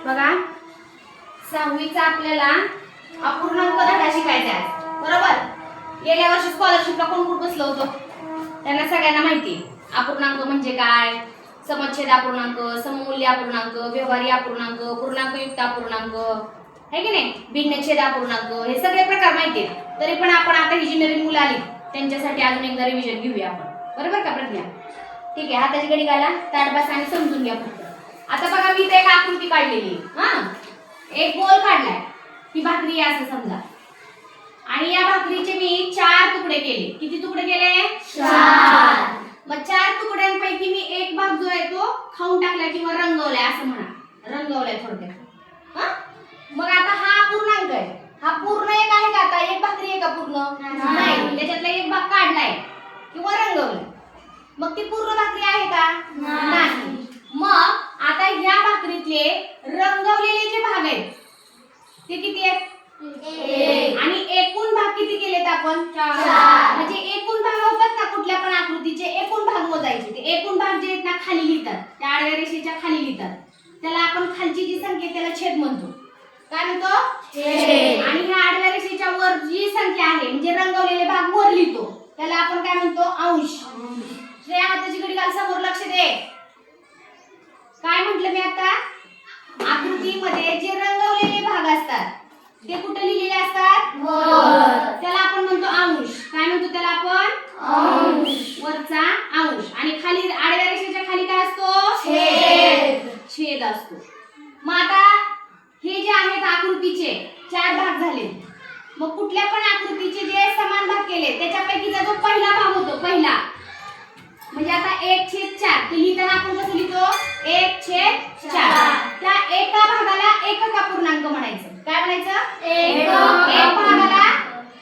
बघा 6वीचा आपल्याला अपूर्णांक धडा शिकायचा आहे, बरोबर? गेल्या वर्षी स्कॉलरशिपला कोण कोण बसलं होतं त्यांना सगळ्यांना माहिती आहे अपूर्णांक म्हणजे काय, समच्छेद अपूर्णांक, सममूल्य अपूर्णांक, व्यवहारी अपूर्णांक, पूर्णांकयुक्त अपूर्णांक, है की नाही, भिन्नछेद अपूर्णांक, हे सगळे प्रकार माहिती आहेत. तरी पण आपण आता ही जी नवीन मुलं आली त्यांच्यासाठी अजून एकदा रिव्हिजन घेऊया आपण, बरोबर का प्रज्ञा? ठीक आहे, हाताची घडी घाला, ताट बसा आणि समजून घ्या फक्त. आता बघा मी इथे एक आकृती काढलेली आहे, हा एक गोल काढलाय, ही भाकरी आहे असं समजा, आणि या भाकरीचे मी 4 तुकडे केले. किती तुकडे केले? 4. मग 4 तुकड्यांपैकी मी एक भाग जो आहे तो खाऊन टाकला किंवा रंगवलाय असं म्हणा, रंगवलाय थोडक्यात. हा मग आता हा अपूर्णांक आहे, हा पूर्ण एक आहे का? आता एक भाकरी आहे का पूर्ण? नाही, त्याच्यातला एक भाग काढलाय किंवा रंगवलाय, मग ती पूर्ण भाकरी आहे का? नाही. मग आता या भाकरीतले रंगवलेले जे भाग आहेत ते किती आहेत? आणि एकूण भाग किती केलेत आपण? 4. म्हणजे एकूण भाग होतात ना कुठल्या पण आकृतीचे, एकूण भाग मोजायचे. ते एकूण भाग जे आहेत ना खाली लिहितात, त्या आडव्या रेषेच्या खाली लिहितात, त्याला आपण खालची जी संख्या त्याला छेद म्हणतो. काय म्हणतो? छेद. आणि ह्या आडव्या रेषेच्या वर जी संख्या आहे म्हणजे रंगवलेले भाग वर लिहितो त्याला आपण काय म्हणतो? अंश. श्रेया हाताची घडी घाल, समोर लक्ष दे. काय म्हटलं मी आता? आकृतीमध्ये जे रंगवलेले भाग असतात ते कुठे लिहिलेले असतात? वर. त्याला आपण म्हणतो अंश. काय म्हणतो त्याला आपण? अंश. वरचा अंश. आणि खाली आडव्या रेषेच्या खाली काय असतो? छेद. छेद असतो. मग आता हे जे आहेत आकृतीचे 4 भाग झाले, मग कुठल्या पण आकृतीचे जे समान भाग केले त्याच्यापैकीचा जो पहिला भाग होतो, पहिला म्हणजे आता 1/4 ते लिहिताना आपण कसं लिहितो? 1/4. त्या एका भागाला एकक अपूर्णांक म्हणायचं. काय म्हणायचं? एक भागाला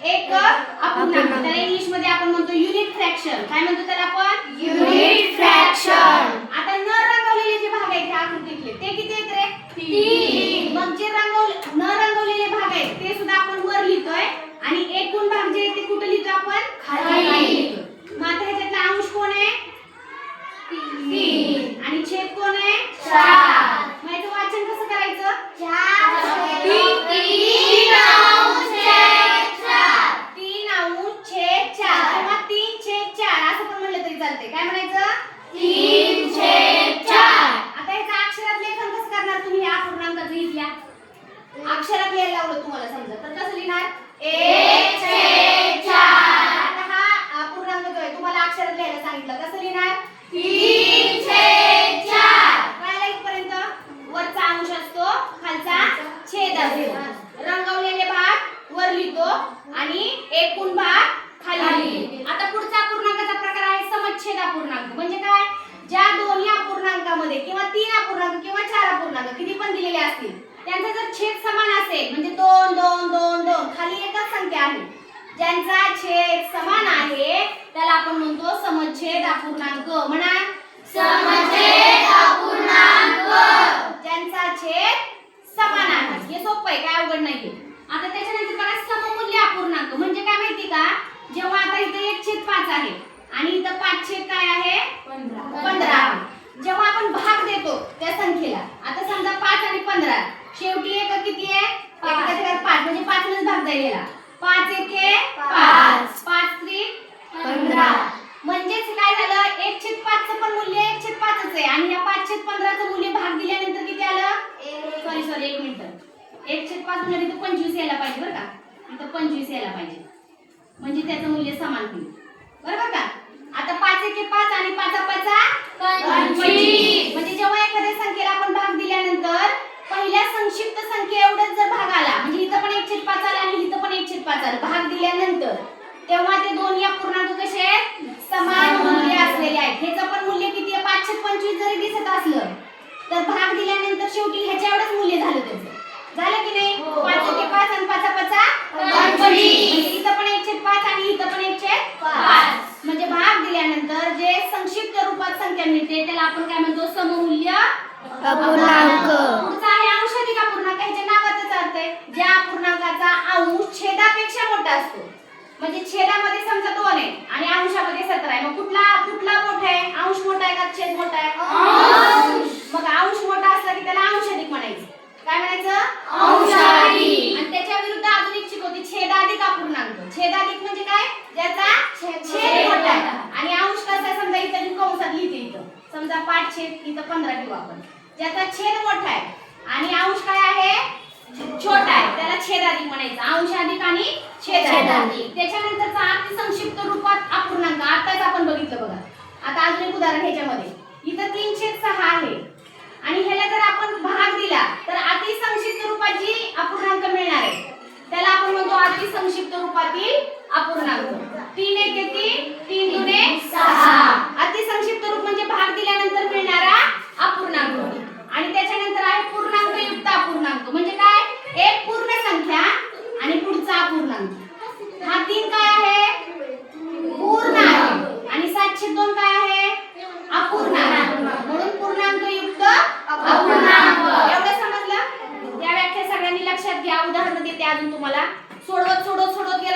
एकक अपूर्णांक. त्याला इंग्लिश मध्ये आपण म्हणतो युनिट फ्रॅक्शन. काय म्हणतो त्याला आपण? Unit fraction. आता न रंगवलेले जे भाग आहेत त्या आकृतीतले ते किती आहेत रे? 3. मग जे न रंगवलेले भाग आहेत ते सुद्धा आपण वर लिहितोय आणि एकूण भाग जे आहेत ते कुठे लिहितो आपण? खाली लिहितो. मग आता ह्याच्यातला अंश कोण आहे? 3. आणि छेद कोण आहे? 4. मग याचं वाचन कसं करायचं? 3 किंवा 3/4 असं पण म्हणलं तरी चालतंय. काय म्हणायचं? 3/4. आता याचं अक्षरात लेखन कसं करणार तुम्ही? या अपूर्णांकाचं इथल्या अक्षरात लिहायला लावलं तुम्हाला समजा, तर कसं लिहिणार? 1/4. आता हा अपूर्णांक जो आहे तुम्हाला अक्षरात लिहायला सांगितलं, कसं लिहिणार? 3/4. कळलं इथपर्यंत? वरचा अंश असतो, खालचा छेद असतो. रंगवलेले भाग वर लिहितो आणि एकूण भाग खाली. आता पुढचा अपूर्णांकाचा प्रकार आहे समच्छेद अपूर्णांक. म्हणजे काय? ज्या दोन्ही अपूर्णांकामध्ये किंवा 3 अपूर्णांक किंवा 4 अपूर्णांक किती पण दिलेले असतील, त्यांचा जर छेद समान असेल म्हणजे 2 2 2 2 खाली एकच संख्या आहे, ज्यांचा छेद समान आहे त्याला आपण म्हणतो समच्छेद अपूर्णांक. म्हणा, समच्छेद अपूर्णांक. ज्यांचा छेद समान आहे. हे सोपं आहे, काय अवघड नाहीये. आता त्याच्यानंतर बघा सममूल्य अपूर्णांक. म्हणजे काय माहिती का? जेव्हा आता इथे 1/5 आहे आणि इथं 5 काय आहे? 15 आहे. जेव्हा आपण भाग देतो त्या संख्येला, आता समजा 5 आणि 15 शेवटी एक किती आहे? 5 म्हणजे 5 नच भाग जाईल. 5 एके 5, 5 त्रिक 15. म्हणजेच काय झालं? 1/5 चं पण मूल्य 1/5च आहे आणि या 5/15 चं मूल्य भाग दिल्यानंतर किती आलं? Sorry 1 minute. 1/5 म्हणजे इथं 25 यायला पाहिजे बरं का? इथं 25 यायला पाहिजे, म्हणजे त्याचं मूल्य समान होईल, बरोबर का? आता 5 एके 5 आणि 5 5 25. म्हणजे जेव्हा एखाद्या संख्येला आपण भाग दिल्यानंतर पहिल्या संक्षिप्त संख्ये एवढंच जर भाग आला, म्हणजे इथं पण 1/5 आला आणि इथं पण 1/5 आला भाग दिल्यानंतर, तेव्हा ते दोन्ही अपूर्णांक कसे आहेत? समान मूल्य असलेले आहेत. ह्याचं पण मूल्य किती आहे? 5/25 जरी दिसत असलं तर भाग दिल्यानंतर शेवटी ह्याच्या एवढंच मूल्य झालं त्याचं. झालं की नाही? 5 एके 5 आणि 5 5 25. इथं पण 1/5 आणि इथं पण 1/5. म्हणजे भाग दिल्यानंतर जे संक्षिप्त रूपात संख्या मिळते त्याला आपण काय म्हणतो? सममूल्य अपूर्णांक. पुढचा आहे अंशाधिक अपूर्णांक. ह्याच्या नावातच अर्थ आहे ज्या अपूर्णांकाचा अंश छेदापेक्षा मोठा असतो. म्हणजे छेदामध्ये समजा 2 आहे आणि अंशामध्ये 17 आहे, मग कुठला मोठा आहे? अंश मोठा आहे का छेद मोठा आहे? अंश. मग अंश मोठा असला की त्याला अंशाधिक म्हणायचं. 15 घेऊ आपण. ज्याचा छेद मोठा आहे आणि अंश काय आहे छोटा आहे त्याला छेदाधिक म्हणायचं. अंश अधिक आणि छेदाधिक. त्याच्यानंतरचा अति संक्षिप्त रूपात अपूर्णांक आताच आपण बघितलं बघा. आता अजून एक उदाहरण ह्याच्यामध्ये इथं 3/6 आहे आणि ह्याला जर आपण भाग दिला तर अति संक्षिप्त रूपात जी अपूर्णांक मिळणार आहे त्याला आपण म्हणतो अति संक्षिप्त रूपातील अपूर्णांक. 3 1 3 3 2 6. अति संक्षिप्त रूप म्हणजे भाग दिल्यानंतर मिळणारा अपूर्णांक. आणि त्याच्यानंतर आहे पूर्णांक युक्त अपूर्णांक म्हणजे काय एक पूर्ण संख्या आणि पुढचा अपूर्णांक. हा 3 काय आहे पूर्ण आहे आणि 7/2 काय आहे अपूर्ण आहे. म्हणून पूर्णांक युक्त अपूर्णांक. एवढं समजलं. या व्याख्या सगळ्यांनी लक्षात घ्या. उदाहरण देते अजून तुम्हाला. सोडवत गेला